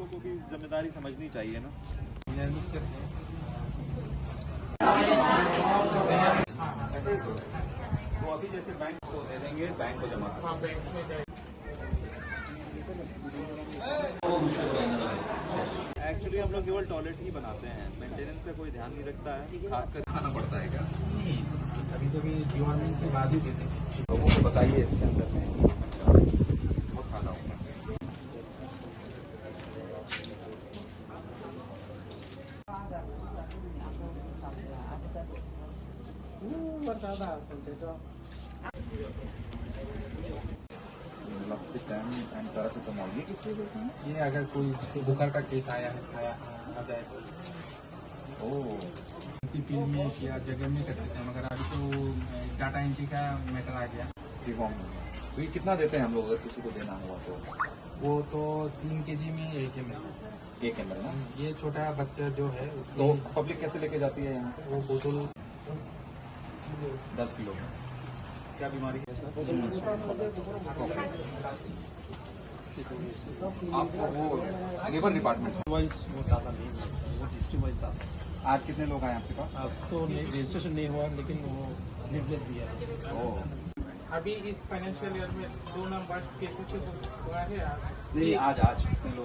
लोगों को भी जिम्मेदारी समझनी चाहिए ना। वो अभी जैसे बैंक को दे देंगे, बैंक को जमा एक्चुअली हम लोग केवल टॉयलेट ही बनाते हैं, मेंटेनेंस का कोई ध्यान नहीं रखता है, खासकर खाना पड़ता है क्या? नहीं, कभी कभी डिवॉर्मिंग के बाद ही देते हैं। लोगों को बताइए इसके अंदर में बहुत खाना होगा। पैरासिटामोल ये किस लिए देते हैं? ये अगर कोई बुखार का केस आया है, आ जाए तो किसी फील्ड में या जगह में कर देते हैं, मगर अभी तो डाटा एंट्री का मैटर आ गया। तो ये कितना देते हैं हम लोग अगर किसी को देना हुआ तो? वो तो 3 kg में 1 ml। 1 ml ना? ये छोटा बच्चा जो है तो उसको पब्लिक कैसे लेके जाती है यहाँ से? वो बोतल 10 किलो का। क्या बीमारी है सर? आपको वो लेबर डिपार्टमेंट से वाइज वो डाटा नहीं है, वो डिस्ट्रिक्ट वाइज डाटा। आज कितने लोग आए आपके पास? आज तो नहीं, रजिस्ट्रेशन नहीं हुआ, लेकिन वो लिफलेट दिया है। ओह, अभी इस फाइनेंशियल ईयर में 2 नंबर्स केसेस हुआ है। नहीं, आज कितने लोग